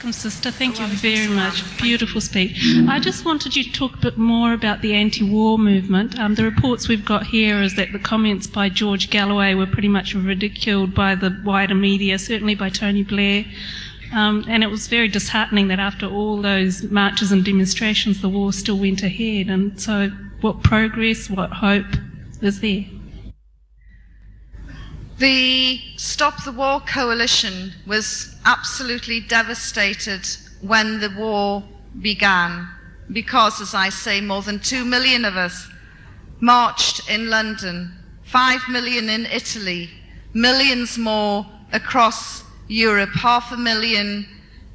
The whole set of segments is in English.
Welcome, sister. Thank you very much. Beautiful speech. I just wanted you to talk a bit more about the anti-war movement. The reports we've got here is that the comments by George Galloway were pretty much ridiculed by the wider media, certainly by Tony Blair. And it was very disheartening that after all those marches and demonstrations, the war still went ahead. And so what progress, what hope is there? The Stop the War coalition was absolutely devastated when the war began because, as I say, more than 2 million of us marched in London, 5 million in Italy, millions more across Europe, 500,000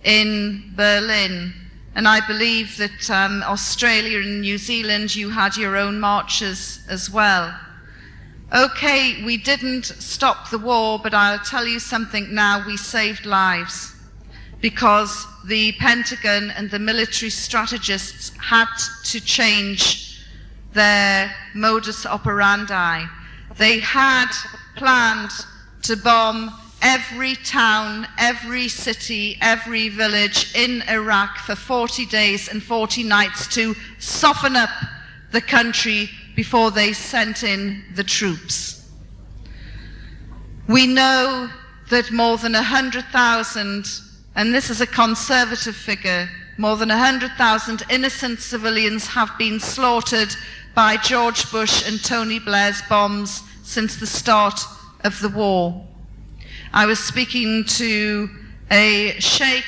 in Berlin. And I believe that Australia and New Zealand, you had your own marches as well. Okay, we didn't stop the war, but I'll tell you something now, we saved lives because the Pentagon and the military strategists had to change their modus operandi. They had planned to bomb every town, every city, every village in Iraq for 40 days and 40 nights to soften up the country before they sent in the troops. We know that more than 100,000, and this is a conservative figure, more than 100,000 innocent civilians have been slaughtered by George Bush and Tony Blair's bombs since the start of the war. I was speaking to a Sheikh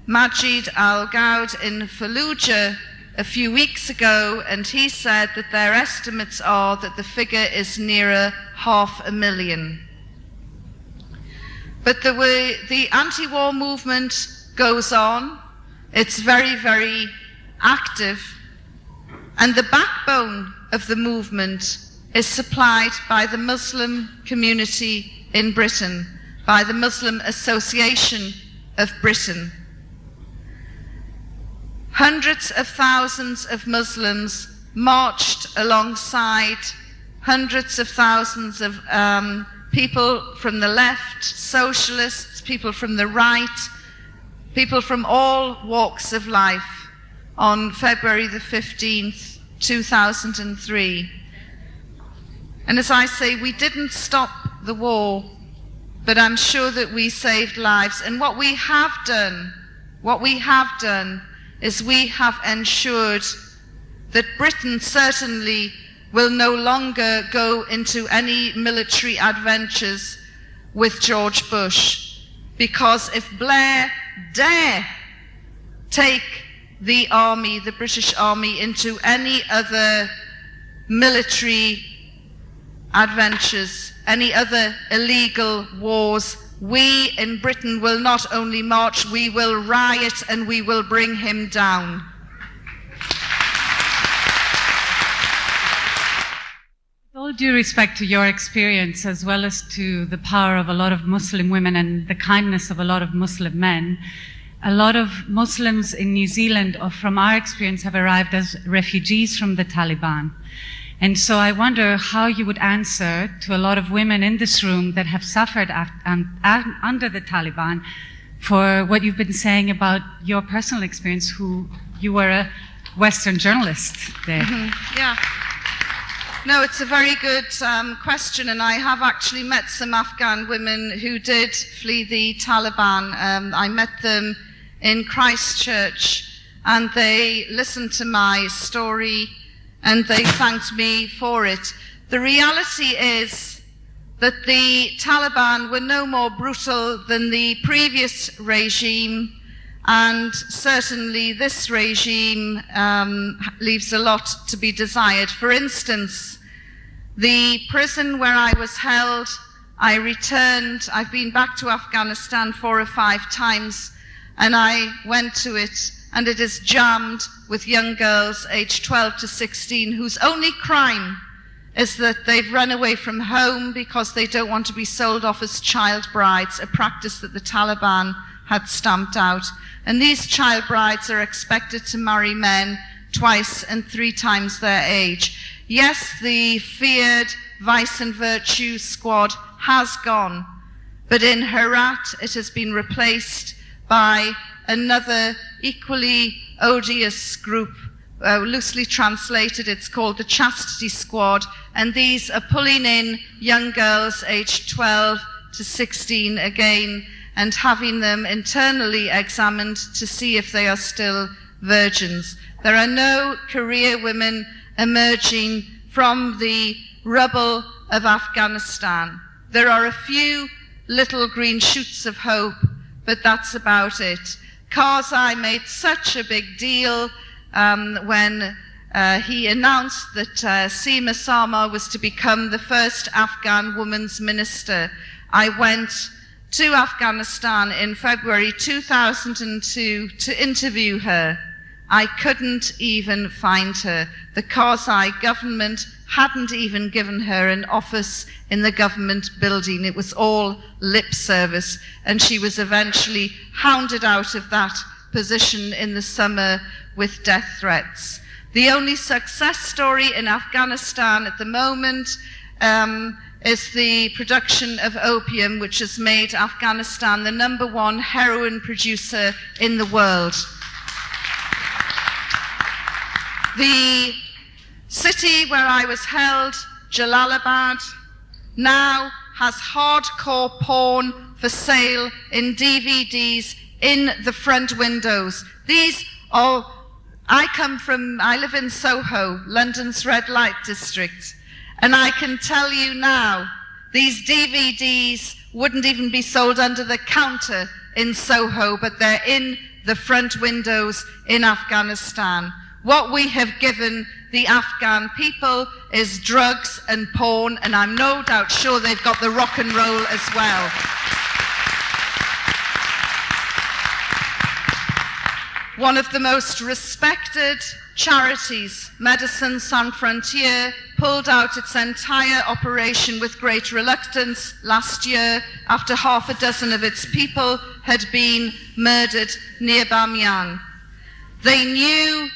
Majid al-Ghaud in Fallujah a few weeks ago, and he said that their estimates are that the figure is nearer 500,000. But the anti-war movement goes on. It's very, very active. And the backbone of the movement is supplied by the Muslim community in Britain, by the Muslim Association of Britain. Hundreds of thousands of Muslims marched alongside hundreds of thousands of people from the left, socialists, people from the right, people from all walks of life on February the 15th, 2003. And as I say, we didn't stop the war, but I'm sure that we saved lives. And what we have done is we have ensured that Britain certainly will no longer go into any military adventures with George Bush. Because if Blair dare take the army, the British army, into any other military adventures, any other illegal wars, we in Britain will not only march, we will riot and we will bring him down. With all due respect to your experience, as well as to the power of a lot of Muslim women and the kindness of a lot of Muslim men, a lot of Muslims in New Zealand, or from our experience, have arrived as refugees from the Taliban. And so I wonder how you would answer to a lot of women in this room that have suffered under the Taliban for what you've been saying about your personal experience, who you were a Western journalist there. Mm-hmm. Yeah. No, it's a very good question, and I have actually met some Afghan women who did flee the Taliban. I met them in Christchurch, and they listened to my story and they thanked me for it. The reality is that the Taliban were no more brutal than the previous regime, and certainly this regime leaves a lot to be desired. For instance, the prison where I was held, I returned, I've been back to Afghanistan 4 or 5 times, and I went to it, and it is jammed with young girls aged 12 to 16 whose only crime is that they've run away from home because they don't want to be sold off as child brides, a practice that the Taliban had stamped out. And these child brides are expected to marry men twice and 3 times their age. Yes, the feared Vice and Virtue Squad has gone, but in Herat it has been replaced by another equally odious group. Loosely translated, it's called the Chastity Squad, and these are pulling in young girls aged 12 to 16 again and having them internally examined to see if they are still virgins. There are no career women emerging from the rubble of Afghanistan. There are a few little green shoots of hope, but that's about it. Karzai made such a big deal when he announced that Seema Sama was to become the first Afghan women's minister. I went to Afghanistan in February 2002 to interview her. I couldn't even find her. The Karzai government hadn't even given her an office in the government building. It was all lip service, and she was eventually hounded out of that position in the summer with death threats. The only success story in Afghanistan at the moment is the production of opium, which has made Afghanistan the #1 heroin producer in the world. The city where I was held, Jalalabad, now has hardcore porn for sale in DVDs in the front windows. These are, I live in Soho, London's red light district, and I can tell you now, these DVDs wouldn't even be sold under the counter in Soho, but they're in the front windows in Afghanistan. What we have given the Afghan people is drugs and porn, and I'm no doubt sure they've got the rock and roll as well. One of the most respected charities, Médecins Sans Frontières, pulled out its entire operation with great reluctance last year after half a dozen of its people had been murdered near Bamyan. They knew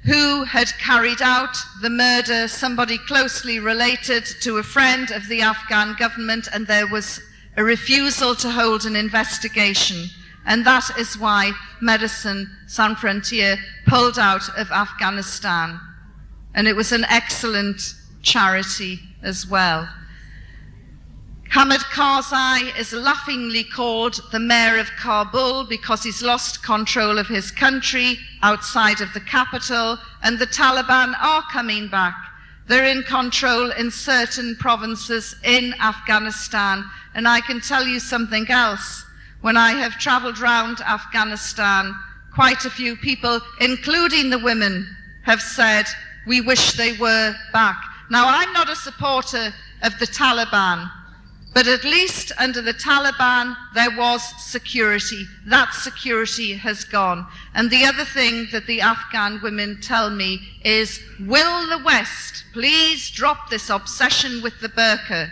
who had carried out the murder, somebody closely related to a friend of the Afghan government, and there was a refusal to hold an investigation. And that is why Médecins Sans Frontières pulled out of Afghanistan. And it was an excellent charity as well. Hamid Karzai is laughingly called the mayor of Kabul because he's lost control of his country outside of the capital, and the Taliban are coming back. They're in control in certain provinces in Afghanistan. And I can tell you something else. When I have traveled around Afghanistan, quite a few people, including the women, have said, we wish they were back. Now, I'm not a supporter of the Taliban, but at least under the Taliban, there was security. That security has gone. And the other thing that the Afghan women tell me is, will the West please drop this obsession with the burqa?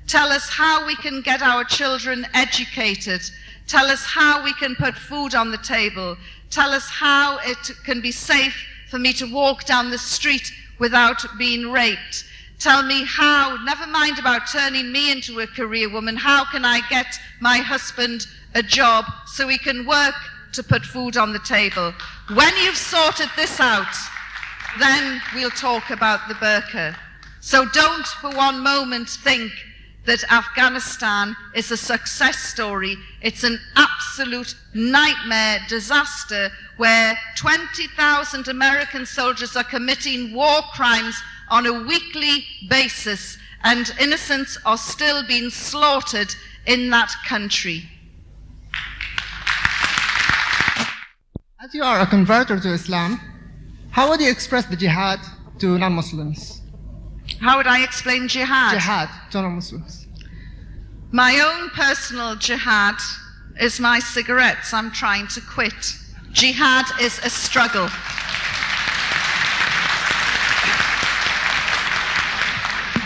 Tell us how we can get our children educated. Tell us how we can put food on the table. Tell us how it can be safe for me to walk down the street without being raped. Tell me how, never mind about turning me into a career woman, how can I get my husband a job so we can work to put food on the table? When you've sorted this out, then we'll talk about the burqa. So don't for one moment think that Afghanistan is a success story. It's an absolute nightmare disaster where 20,000 American soldiers are committing war crimes on a weekly basis, and innocents are still being slaughtered in that country. As you are a converter to Islam, how would you express the jihad to non-Muslims? How would I explain jihad? Jihad to non-Muslims. My own personal jihad is my cigarettes I'm trying to quit. Jihad is a struggle.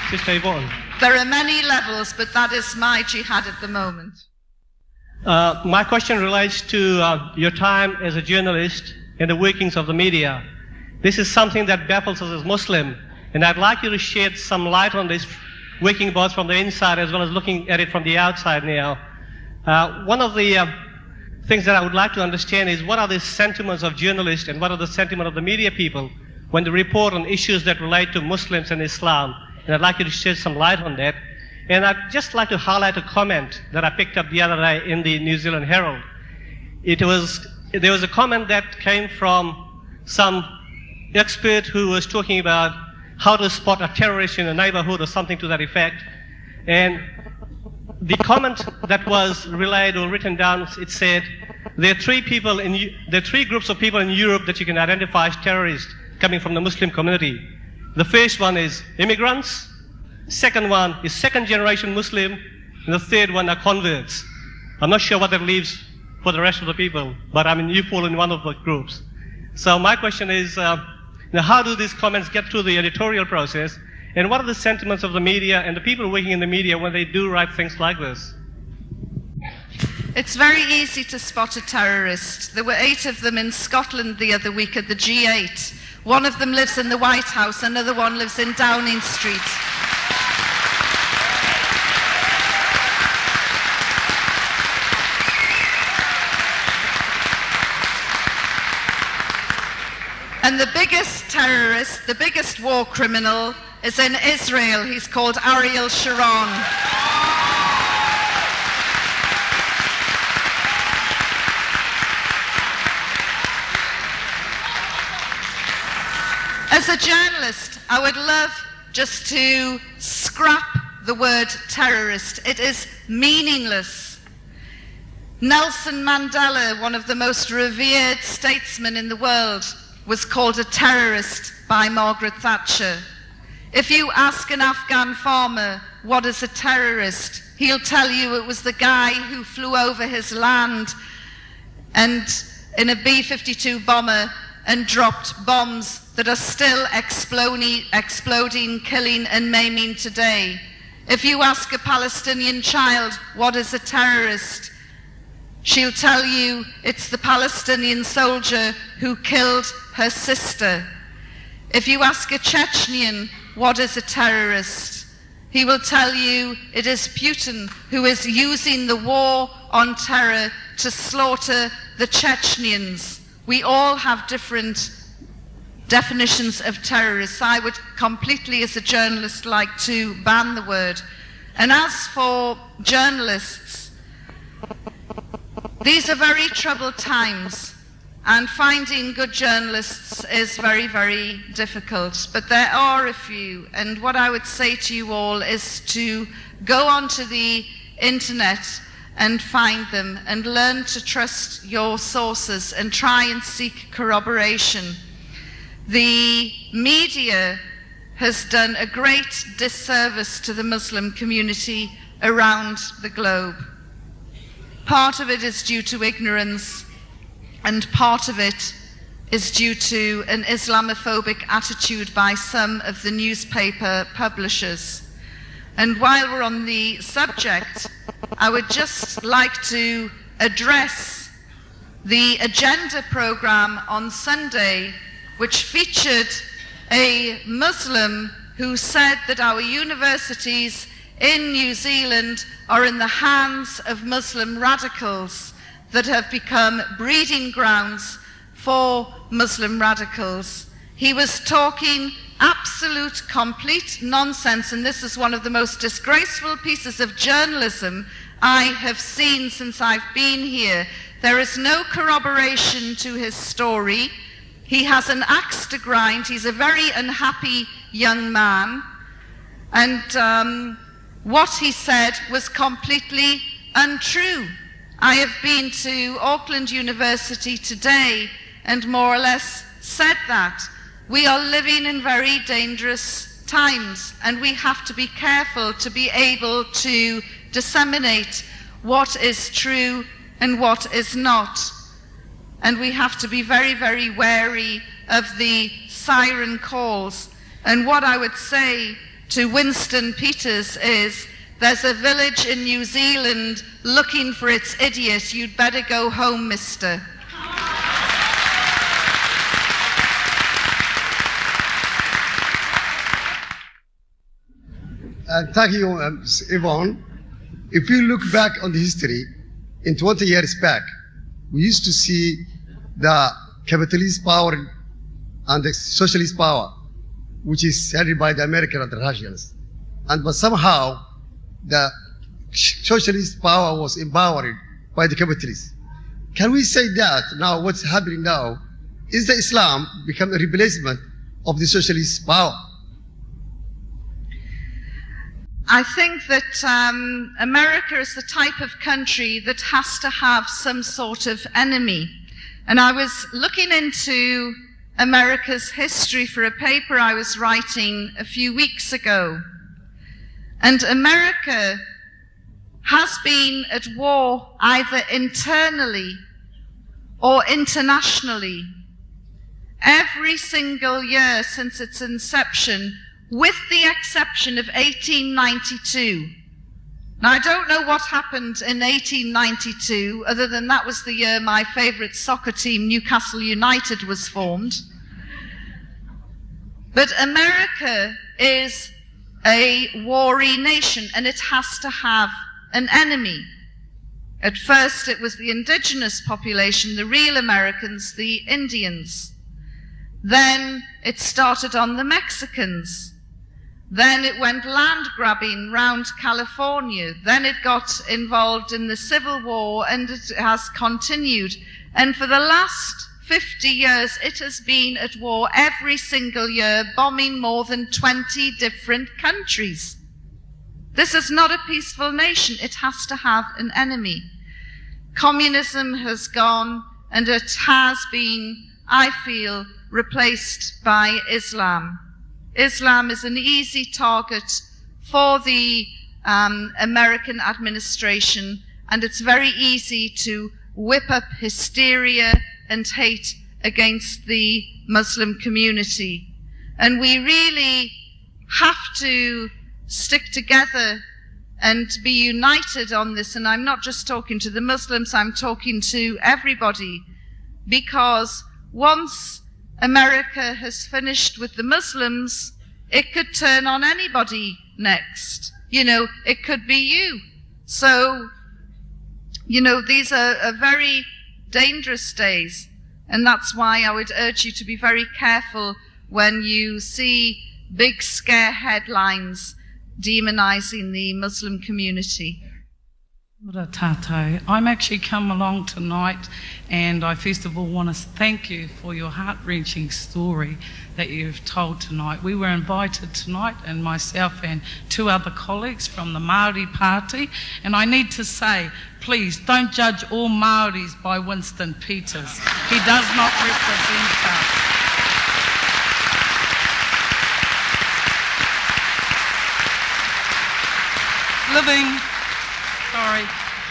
Sister Yvonne. There are many levels, but that is my jihad at the moment. My question relates to your time as a journalist in the workings of the media. This is something that baffles us as Muslim, and I'd like you to shed some light on this, working both from the inside as well as looking at it from the outside now. One of the things that I would like to understand is what are the sentiments of journalists and what are the sentiments of the media people when they report on issues that relate to Muslims and Islam. And I'd like you to shed some light on that. And I'd just like to highlight a comment that I picked up the other day in the New Zealand Herald. There was a comment that came from some expert who was talking about how to spot a terrorist in a neighborhood or something to that effect. And the comment that was relayed or written down, it said, there are three groups of people in Europe that you can identify as terrorists coming from the Muslim community. The first one is immigrants, second one is second-generation Muslim, and the third one are converts. I'm not sure what that leaves for the rest of the people, but I mean, you fall in one of the groups. So my question is, now how do these comments get through the editorial process, and what are the sentiments of the media and the people working in the media when they do write things like this? It's very easy to spot a terrorist. There were 8 of them in Scotland the other week at the G8. One of them lives in the White House, another one lives in Downing Street. And the biggest terrorist, the biggest war criminal, is in Israel. He's called Ariel Sharon. As a journalist, I would love just to scrap the word terrorist. It is meaningless. Nelson Mandela, one of the most revered statesmen in the world, was called a terrorist by Margaret Thatcher. If you ask an Afghan farmer what is a terrorist, he'll tell you it was the guy who flew over his land and in a B-52 bomber and dropped bombs that are still exploding, killing and maiming today. If you ask a Palestinian child what is a terrorist, she'll tell you it's the Palestinian soldier who killed her sister. If you ask a Chechnyan what is a terrorist, he will tell you it is Putin who is using the war on terror to slaughter the Chechnyans. We all have different definitions of terrorists. I would completely, as a journalist, like to ban the word. And as for journalists, these are very troubled times, and finding good journalists is very, very difficult. But there are a few, and what I would say to you all is to go onto the internet and find them and learn to trust your sources and try and seek corroboration. The media has done a great disservice to the Muslim community around the globe. Part of it is due to ignorance, and part of it is due to an Islamophobic attitude by some of the newspaper publishers. And while we're on the subject, I would just like to address the agenda program on Sunday, which featured a Muslim who said that our universities in New Zealand are in the hands of Muslim radicals that have become breeding grounds for Muslim radicals. He was talking absolute, complete nonsense, and this is one of the most disgraceful pieces of journalism I have seen since I've been here. There is no corroboration to his story. He has an axe to grind. He's a very unhappy young man. And what he said was completely untrue. I have been to Auckland University today and more or less said that. We are living in very dangerous times, and we have to be careful to be able to disseminate what is true and what is not. And we have to be very, very wary of the siren calls. And what I would say to Winston Peters is, there's a village in New Zealand looking for its idiot. You'd better go home, mister. Thank you, Yvonne. If you look back on the history, in 20 years back, we used to see the capitalist power and the socialist power, which is headed by the Americans and the Russians. But somehow, the socialist power was empowered by the capitalists. Can we say that now what's happening now is the Islam become a replacement of the socialist power? I think that America is the type of country that has to have some sort of enemy. And I was looking into America's history for a paper I was writing a few weeks ago. And America has been at war either internally or internationally every single year since its inception, with the exception of 1892. Now, I don't know what happened in 1892, other than that was the year my favourite soccer team, Newcastle United, was formed. But America is a warry nation, and it has to have an enemy. At first, it was the indigenous population, the real Americans, the Indians. Then it started on the Mexicans. Then it went land grabbing round California. Then it got involved in the Civil War, and it has continued. And for the last 50 years, it has been at war every single year, bombing more than 20 different countries. This is not a peaceful nation. It has to have an enemy. Communism has gone, and it has been, I feel, replaced by Islam. Islam is an easy target for the American administration, and it's very easy to whip up hysteria and hate against the Muslim community. And we really have to stick together and be united on this. And I'm not just talking to the Muslims, I'm talking to everybody, because once America has finished with the Muslims, it could turn on anybody next. You know, it could be you. So, you know, these are very dangerous days, and that's why I would urge you to be very careful when you see big scare headlines demonizing the Muslim community. Ora tātou. I'm actually come along tonight, and I first of all want to thank you for your heart-wrenching story that you've told tonight. We were invited tonight, and myself and two other colleagues from the Māori Party, and I need to say, please don't judge all Māoris by Winston Peters. He does not represent us.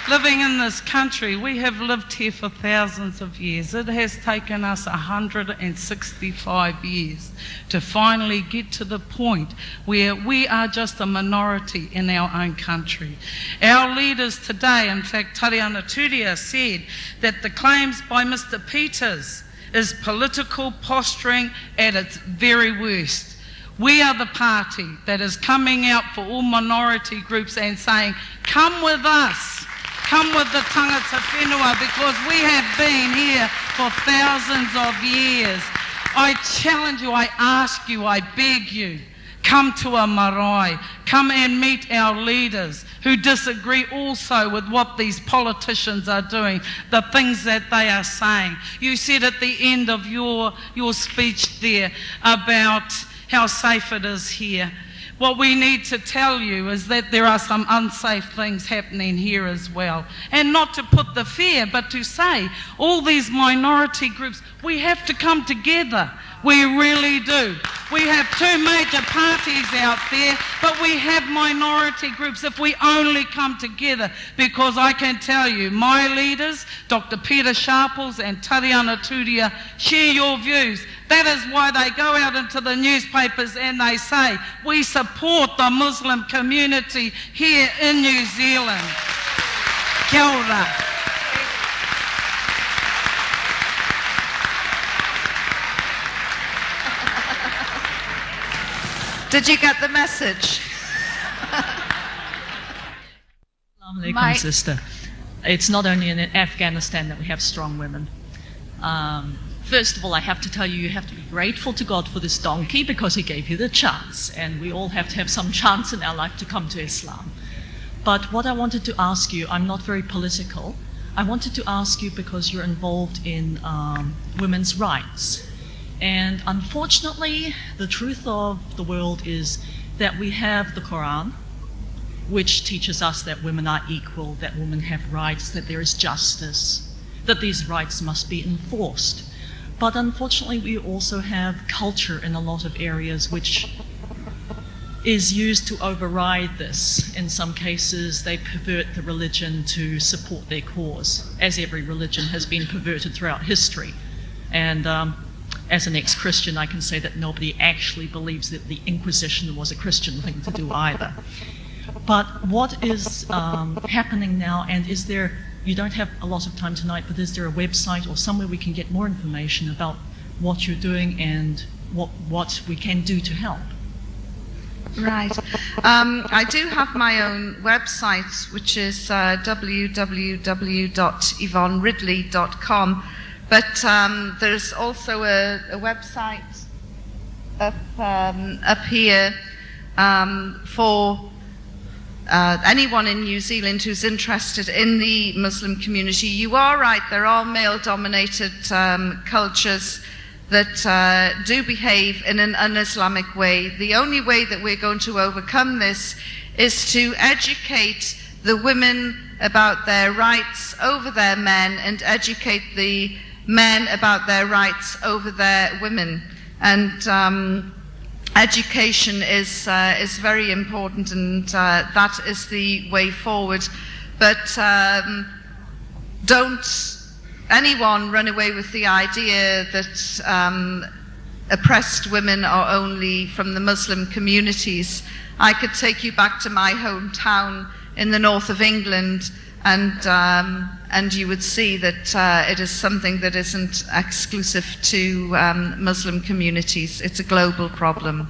Living in this country, we have lived here for thousands of years. It has taken us 165 years to finally get to the point where we are just a minority in our own country. Our leaders today, in fact, Tariana Turia said that the claims by Mr. Peters is political posturing at its very worst. We are the party that is coming out for all minority groups and saying, come with us, come with the tangata whenua, because we have been here for thousands of years. I challenge you, I ask you, I beg you, come to a marae, come and meet our leaders who disagree also with what these politicians are doing, the things that they are saying. You said at the end of your speech there about how safe it is here. What we need to tell you is that there are some unsafe things happening here as well. And not to put the fear, but to say, all these minority groups, we have to come together. We really do. We have two major parties out there, but we have minority groups if we only come together. Because I can tell you, my leaders, Dr. Peter Sharples and Tariana Turia, share your views. That is why they go out into the newspapers and they say, we support the Muslim community here in New Zealand. Kia ora. Did you get the message? Assalamu alaikum, sister. It's not only in Afghanistan that we have strong women. First of all, I have to tell you, you have to be grateful to God for this donkey because he gave you the chance, and we all have to have some chance in our life to come to Islam. But what I wanted to ask you, I'm not very political, I wanted to ask you because you're involved in women's rights. And unfortunately, the truth of the world is that we have the Quran, which teaches us that women are equal, that women have rights, that there is justice, that these rights must be enforced. But unfortunately, we also have culture in a lot of areas which is used to override this. In some cases, they pervert the religion to support their cause, as every religion has been perverted throughout history. And as an ex-Christian, I can say that nobody actually believes that the Inquisition was a Christian thing to do either. But what is happening now, and is there, you don't have a lot of time tonight, but is there a website or somewhere we can get more information about what you're doing and what we can do to help? Right. I do have my own website, which is www.yvonneridley.com, but there's also a website up here for anyone in New Zealand who's interested in the Muslim community. You are right, there are male-dominated cultures that do behave in an un-Islamic way. The only way that we're going to overcome this is to educate the women about their rights over their men and educate the men about their rights over their women. And education is very important, and that is the way forward. But don't anyone run away with the idea that oppressed women are only from the Muslim communities. I could take you back to my hometown in the north of England, and you would see that it is something that isn't exclusive to Muslim communities. It's a global problem.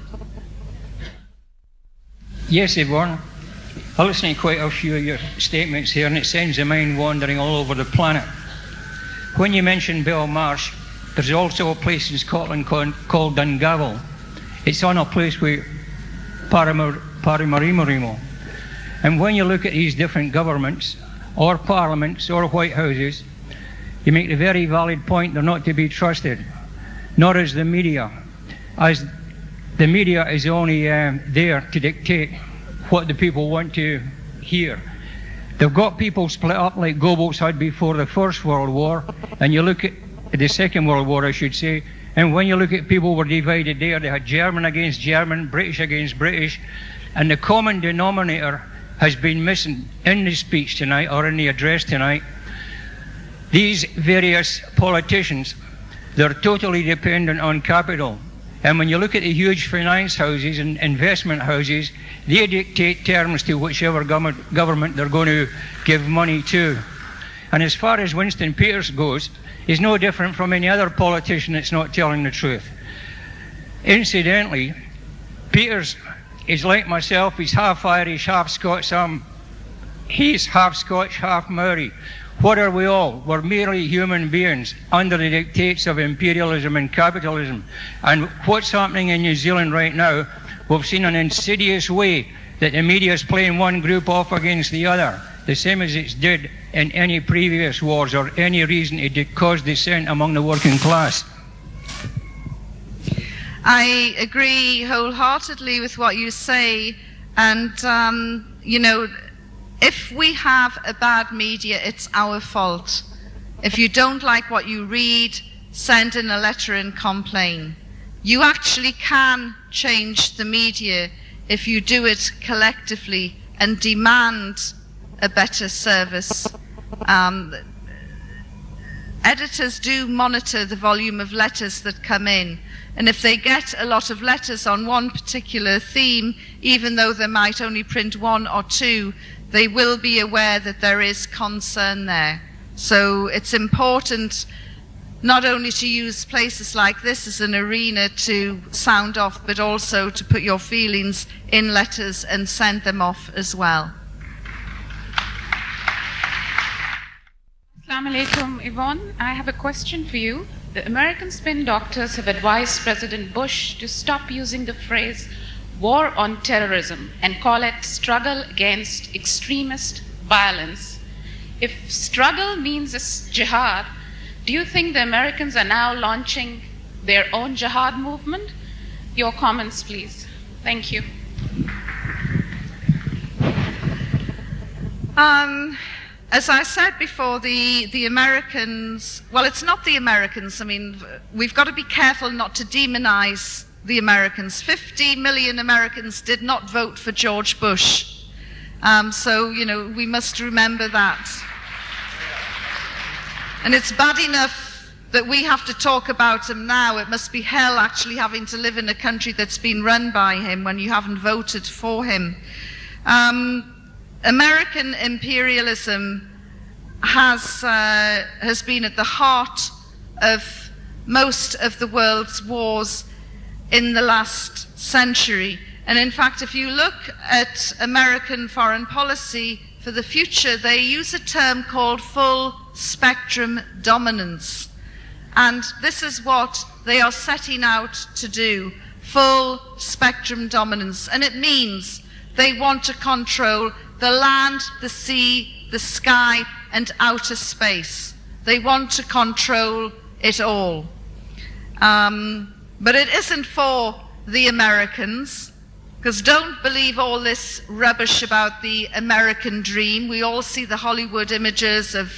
Yes, Yvonne. I listened to quite a few of your statements here, and it sends the mind wandering all over the planet. When you mentioned Belmarsh, there's also a place in Scotland called Dungavel. It's on a place with Paramarimarimo. And when you look at these different governments, or parliaments, or White Houses, you make the very valid point they're not to be trusted, nor is the media, as the media is only there to dictate what the people want to hear. They've got people split up like Goebbels had before the First World War, and you look at the Second World War, I should say, and when you look at people were divided there, they had German against German, British against British, and the common denominator has been missing in the speech tonight, or in the address tonight. These various politicians, they're totally dependent on capital. And when you look at the huge finance houses and investment houses, they dictate terms to whichever government they're going to give money to. And as far as Winston Peters goes, he's no different from any other politician that's not telling the truth. Incidentally, Peters is like myself, he's half Irish, half Scots. He's half Scotch, half Maori. What are we all? We're merely human beings under the dictates of imperialism and capitalism. And what's happening in New Zealand right now, we've seen an insidious way that the media is playing one group off against the other, the same as it did in any previous wars or any reason it caused dissent among the working class. I agree wholeheartedly with what you say, and you know, if we have a bad media, it's our fault. If you don't like what you read, send in a letter and complain. You actually can change the media if you do it collectively and demand a better service. Editors do monitor the volume of letters that come in, and if they get a lot of letters on one particular theme, even though they might only print one or two, they will be aware that there is concern there. So it's important not only to use places like this as an arena to sound off, but also to put your feelings in letters and send them off as well. Assalamu alaikum, Yvonne. I have a question for you. The American spin doctors have advised President Bush to stop using the phrase war on terrorism and call it struggle against extremist violence. If struggle means jihad, do you think the Americans are now launching their own jihad movement? Your comments, please. Thank you. As I said before, the Americans, well, it's not the Americans. I mean, we've got to be careful not to demonize the Americans. 50 million Americans did not vote for George Bush. So, you know, we must remember that. And it's bad enough that we have to talk about him now. It must be hell actually having to live in a country that's been run by him when you haven't voted for him. American imperialism has been at the heart of most of the world's wars in the last century. And in fact, if you look at American foreign policy for the future, they use a term called full spectrum dominance. And this is what they are setting out to do, full spectrum dominance. And it means they want to control the land, the sea, the sky, and outer space. They want to control it all. But it isn't for the Americans, because don't believe all this rubbish about the American dream. We all see the Hollywood images of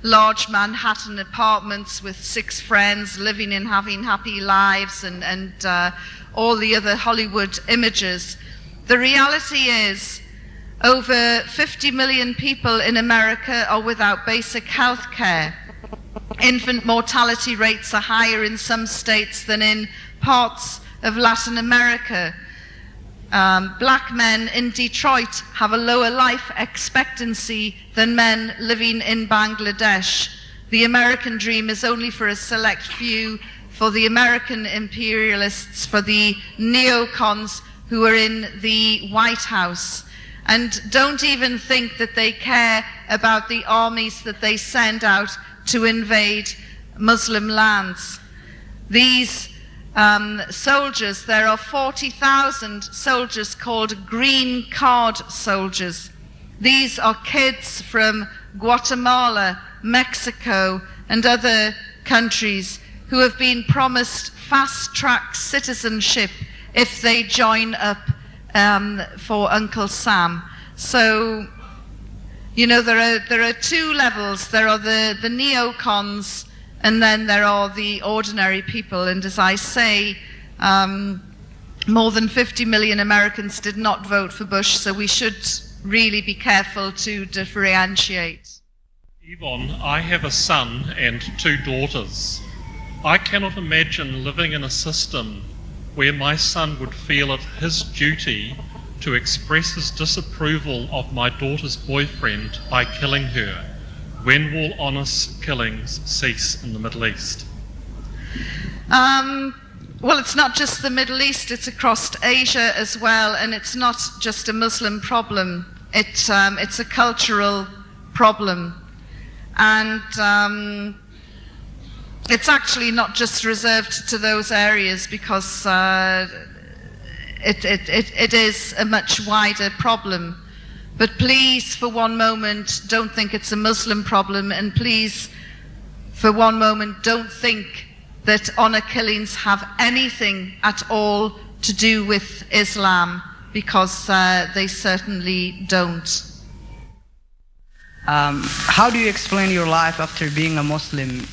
large Manhattan apartments with 6 friends living and having happy lives and all the other Hollywood images. The reality is, over 50 million people in America are without basic health care. Infant mortality rates are higher in some states than in parts of Latin America. Black men in Detroit have a lower life expectancy than men living in Bangladesh. The American dream is only for a select few, for the American imperialists, for the neocons who are in the White House. And don't even think that they care about the armies that they send out to invade Muslim lands. These soldiers, there are 40,000 soldiers called green card soldiers. These are kids from Guatemala, Mexico, and other countries who have been promised fast-track citizenship if they join up for Uncle Sam. So, you know, there are 2 levels. There are the neocons, and then there are the ordinary people. And as I say, more than 50 million Americans did not vote for Bush, so we should really be careful to differentiate. Yvonne, I have a son and 2 daughters. I cannot imagine living in a system where my son would feel it his duty to express his disapproval of my daughter's boyfriend by killing her. When will honest killings cease in the Middle East? Well, it's not just the Middle East, it's across Asia as well, and it's not just a Muslim problem. It's a cultural problem. And it's actually not just reserved to those areas, because it is a much wider problem. But please, for one moment, don't think it's a Muslim problem, and please, for one moment, don't think that honor killings have anything at all to do with Islam, because they certainly don't. How do you explain your life after being a Muslim,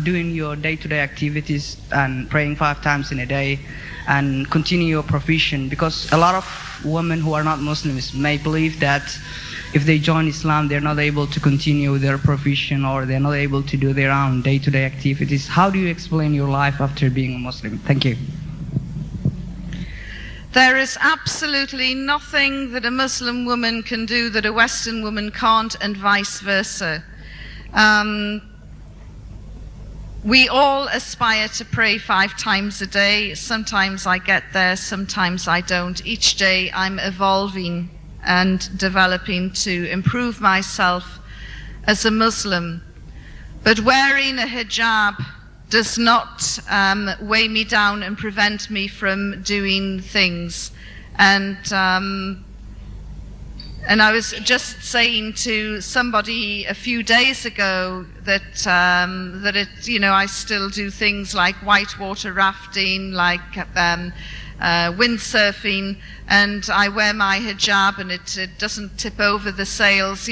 doing your day-to-day activities and praying 5 times in a day and continue your profession? Because a lot of women who are not Muslims may believe that if they join Islam, they're not able to continue their profession, or they're not able to do their own day-to-day activities. How do you explain your life after being a Muslim? Thank you. There is absolutely nothing that a Muslim woman can do that a Western woman can't, and vice versa. We all aspire to pray 5 times a day. Sometimes I get there, sometimes I don't. Each day I'm evolving and developing to improve myself as a Muslim. But wearing a hijab does not weigh me down and prevent me from doing things. And I was just saying to somebody a few days ago that I still do things like whitewater rafting, like windsurfing, and I wear my hijab, and it doesn't tip over the sails.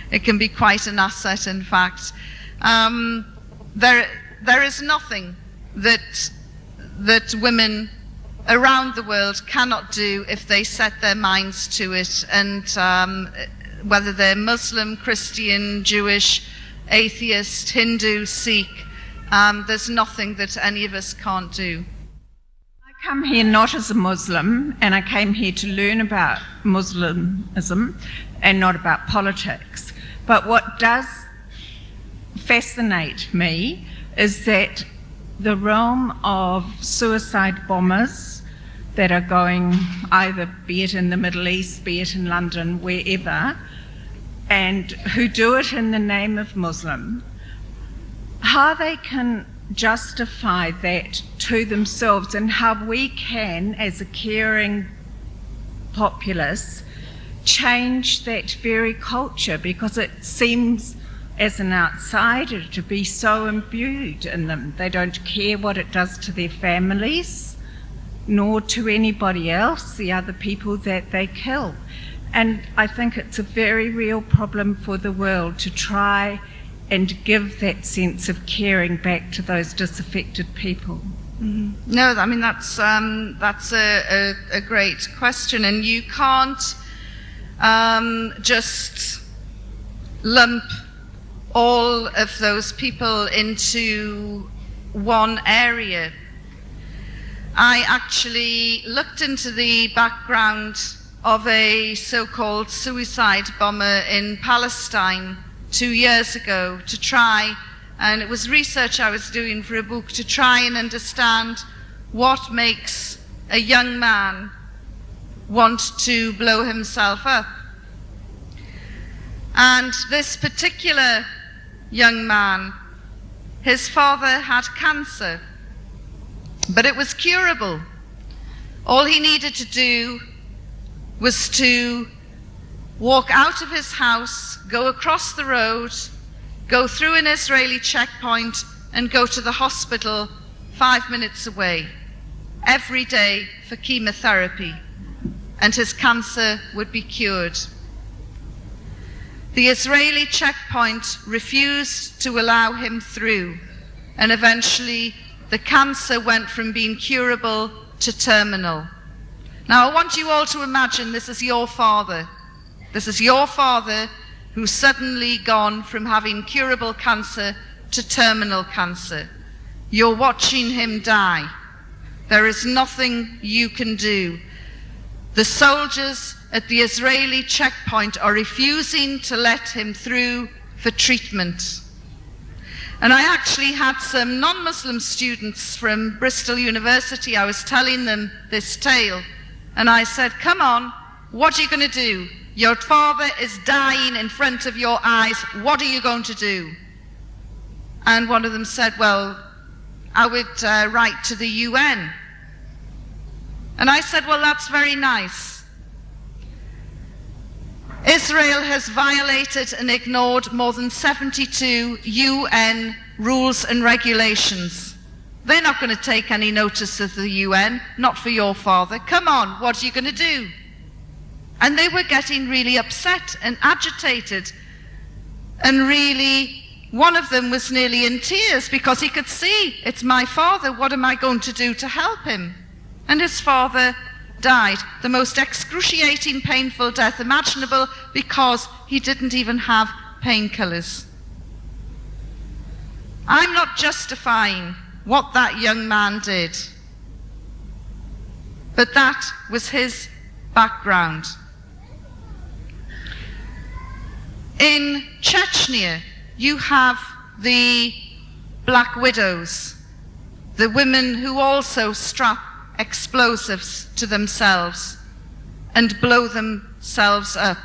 It can be quite an asset, in fact. There is nothing that women around the world cannot do if they set their minds to it, and whether they're Muslim, Christian, Jewish, atheist, Hindu, Sikh, there's nothing that any of us can't do. I come here not as a Muslim, and I came here to learn about Muslimism and not about politics. But what does fascinate me is that the realm of suicide bombers that are going either, be it in the Middle East, be it in London, wherever, and who do it in the name of Muslim, how they can justify that to themselves, and how we can, as a caring populace, change that very culture, because it seems as an outsider to be so imbued in them. They don't care what it does to their families, nor to anybody else, the other people that they kill. And I think it's a very real problem for the world to try and give that sense of caring back to those disaffected people. Mm-hmm. No, I mean, that's a great question, and you can't just lump all of those people into one area. I actually looked into the background of a so-called suicide bomber in Palestine 2 years ago to try, and it was research I was doing for a book, to try and understand what makes a young man want to blow himself up. And this particular young man, his father had cancer, but it was curable. All he needed to do was to walk out of his house, go across the road, go through an Israeli checkpoint, and go to the hospital 5 minutes away every day for chemotherapy, and his cancer would be cured. The Israeli checkpoint refused to allow him through, and eventually the cancer went from being curable to terminal. Now I want you all to imagine this is your father. This is your father who's suddenly gone from having curable cancer to terminal cancer. You're watching him die. There is nothing you can do. The soldiers at the Israeli checkpoint are refusing to let him through for treatment. And I actually had some non-Muslim students from Bristol University. I was telling them this tale, and I said, come on, what are you going to do? Your father is dying in front of your eyes. What are you going to do? And one of them said, well, I would write to the UN. And I said, well, that's very nice. Israel has violated and ignored more than 72 UN rules and regulations. They're not going to take any notice of the UN, not for your father. Come on, what are you going to do? And they were getting really upset and agitated. And really, one of them was nearly in tears because he could see, it's my father, what am I going to do to help him? And his father died, the most excruciating, painful death imaginable, because he didn't even have painkillers. I'm not justifying what that young man did, but that was his background. In Chechnya, you have the Black Widows, the women who also strap explosives to themselves and blow themselves up.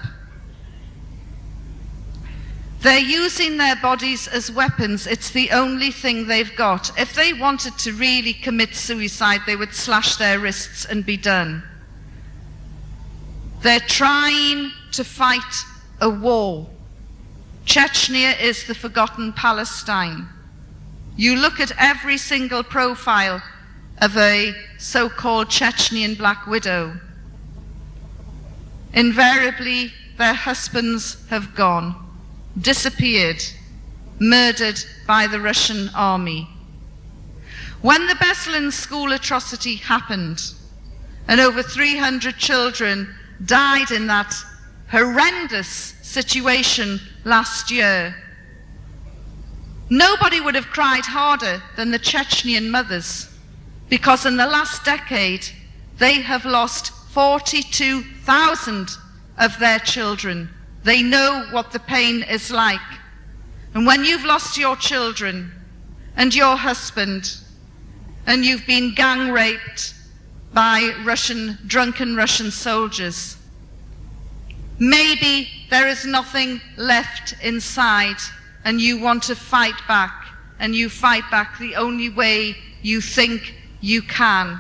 They're using their bodies as weapons. It's the only thing they've got. If they wanted to really commit suicide, they would slash their wrists and be done. They're trying to fight a war. Chechnya is the forgotten Palestine. You look at every single profile of a so-called Chechnyan black widow. Invariably, their husbands have gone, disappeared, murdered by the Russian army. When the Beslan school atrocity happened, and over 300 children died in that horrendous situation last year, nobody would have cried harder than the Chechnyan mothers, because in the last decade, they have lost 42,000 of their children. They know what the pain is like. And when you've lost your children and your husband, and you've been gang raped by drunken Russian soldiers, maybe there is nothing left inside, and you want to fight back, and you fight back the only way you think you can.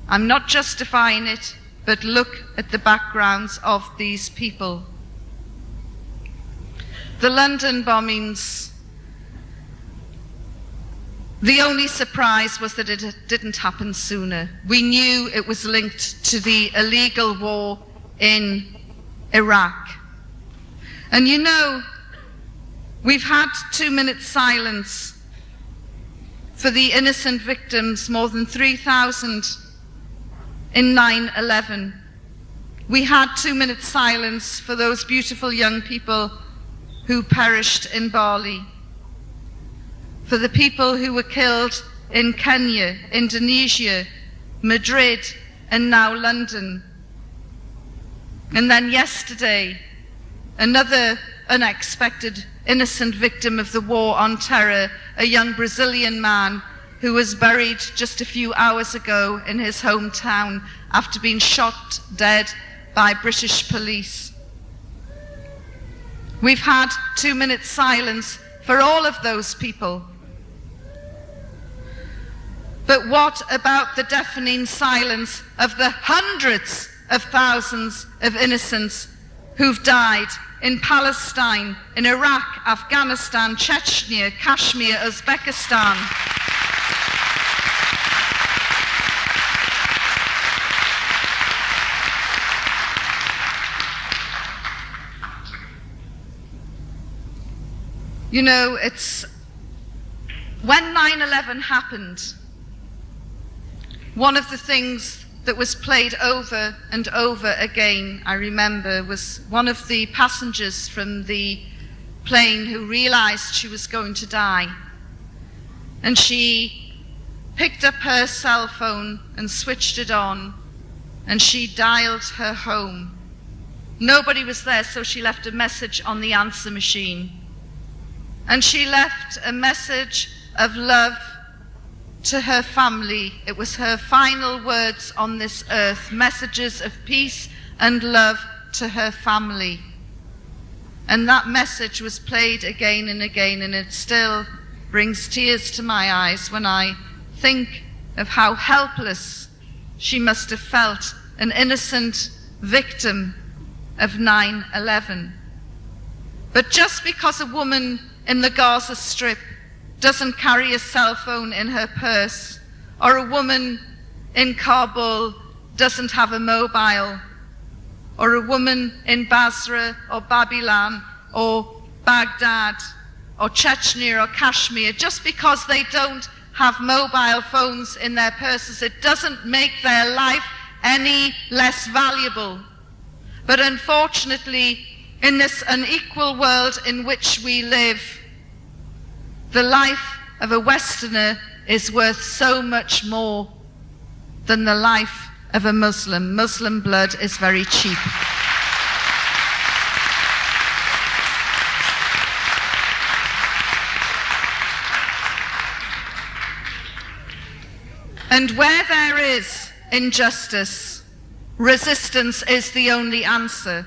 I'm not justifying it, but look at the backgrounds of these people. The London bombings, the only surprise was that it didn't happen sooner. We knew it was linked to the illegal war in Iraq. And you know, we've had 2 minutes silence for the innocent victims, more than 3,000 in 9/11. We had 2 minutes silence for those beautiful young people who perished in Bali, for the people who were killed in Kenya, Indonesia, Madrid, and now London. And then yesterday, another unexpected innocent victim of the war on terror, a young Brazilian man who was buried just a few hours ago in his hometown after being shot dead by British police. We've had 2 minutes silence for all of those people. But what about the deafening silence of the hundreds of thousands of innocents who've died in Palestine, in Iraq, Afghanistan, Chechnya, Kashmir, Uzbekistan? You know, it's when 9/11 happened, one of the things that was played over and over again, I remember, was one of the passengers from the plane who realized she was going to die. And she picked up her cell phone and switched it on, and she dialed her home. Nobody was there, so she left a message on the answer machine. And she left a message of love to her family. It was her final words on this earth, messages of peace and love to her family. And that message was played again and again, and it still brings tears to my eyes when I think of how helpless she must have felt, an innocent victim of 9/11. But just because a woman in the Gaza Strip doesn't carry a cell phone in her purse, or a woman in Kabul doesn't have a mobile, or a woman in Basra or Babylon or Baghdad or Chechnya or Kashmir, just because they don't have mobile phones in their purses, it doesn't make their life any less valuable. But unfortunately, in this unequal world in which we live, the life of a Westerner is worth so much more than the life of a Muslim. Muslim blood is very cheap. And where there is injustice, resistance is the only answer.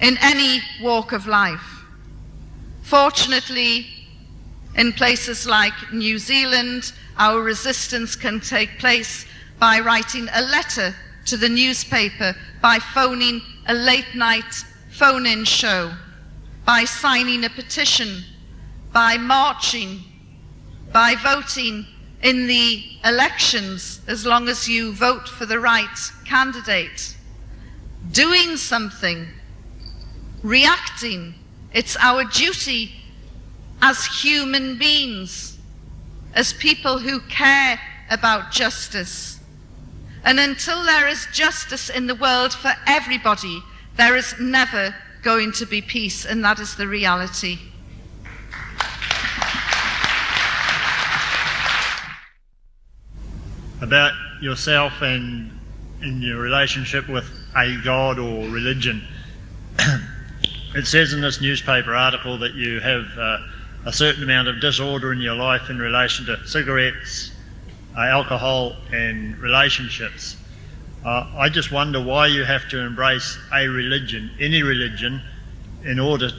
in any walk of life. Fortunately, in places like New Zealand, our resistance can take place by writing a letter to the newspaper, by phoning a late-night phone-in show, by signing a petition, by marching, by voting in the elections, as long as you vote for the right candidate. Doing something, reacting. It's our duty as human beings, as people who care about justice. And until there is justice in the world for everybody, there is never going to be peace, and that is the reality. About yourself and in your relationship with a god or religion. It says in this newspaper article that you have a certain amount of disorder in your life in relation to cigarettes, alcohol and relationships. I just wonder why you have to embrace a religion, any religion, in order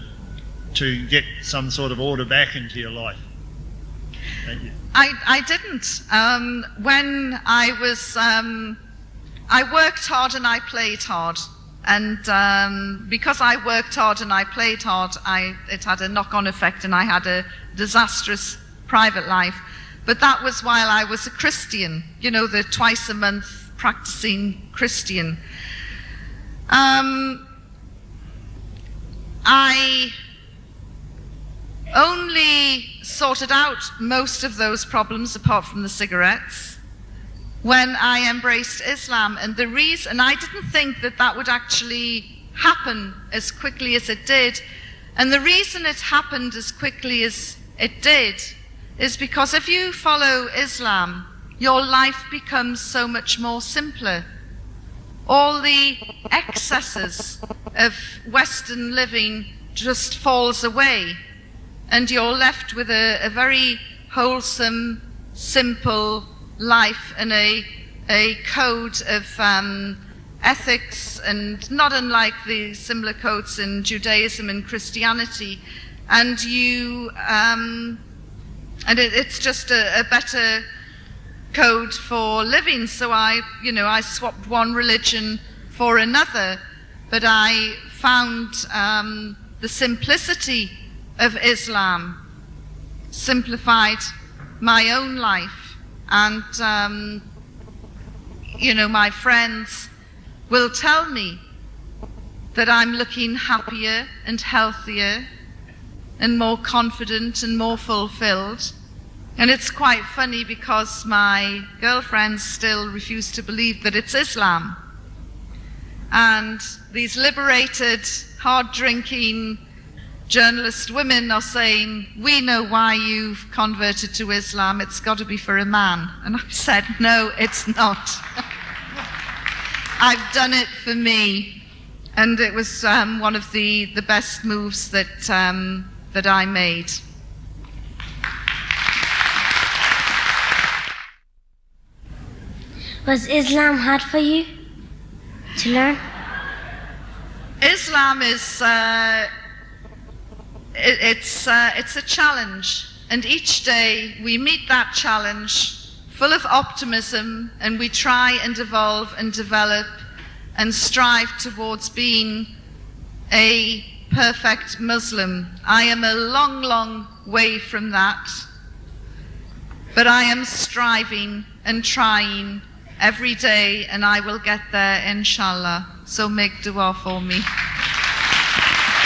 to get some sort of order back into your life. Thank you. I didn't. When I was, I worked hard and I played hard. And because I worked hard and I played hard, it had a knock-on effect, and I had a disastrous private life. But that was while I was a Christian, you know, the twice-a-month practicing Christian. I only sorted out most of those problems, apart from the cigarettes, when I embraced Islam. And the reason, and I didn't think that that would actually happen as quickly as it did. And the reason it happened as quickly as it did is because if you follow Islam, your life becomes so much more simpler. All the excesses of Western living just falls away, and you're left with a very wholesome, simple life and a code of ethics, and not unlike the similar codes in Judaism and Christianity. And it's just a better code for living. So I swapped one religion for another, but I found the simplicity of Islam simplified my own life. And my friends will tell me that I'm looking happier and healthier and more confident and more fulfilled. And it's quite funny because my girlfriends still refuse to believe that it's Islam. And these liberated, hard-drinking journalist women are saying, we know why you've converted to Islam, it's got to be for a man. And I said, no, it's not. I've done it for me. And it was one of the best moves that I made. Was Islam hard for you to learn? Islam is it's a challenge, and each day we meet that challenge full of optimism, and we try and evolve and develop and strive towards being a perfect Muslim. I am a long, long way from that, but I am striving and trying every day, and I will get there, inshallah. So make dua for me.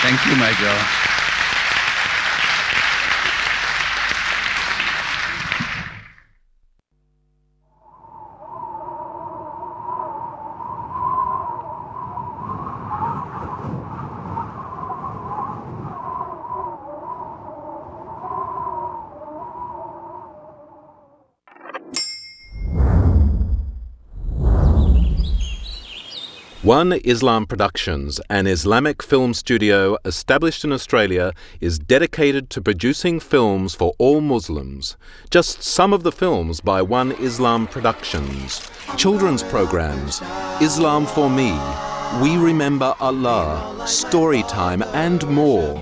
Thank you, my girl. One Islam Productions, an Islamic film studio established in Australia, is dedicated to producing films for all Muslims. Just some of the films by One Islam Productions: children's programs, Islam for Me, We Remember Allah, story time and more.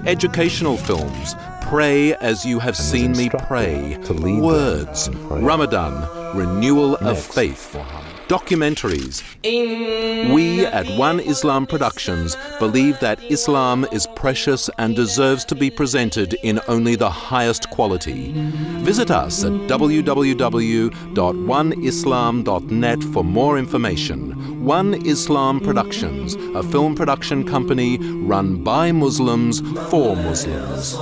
Educational films, Pray as You Have Seen Me Pray, Words, Ramadan, Renewal of Faith, documentaries. We at One Islam Productions believe that Islam is precious and deserves to be presented in only the highest quality. Visit us at www.oneislam.net for more information. One Islam Productions, a film production company run by Muslims for Muslims.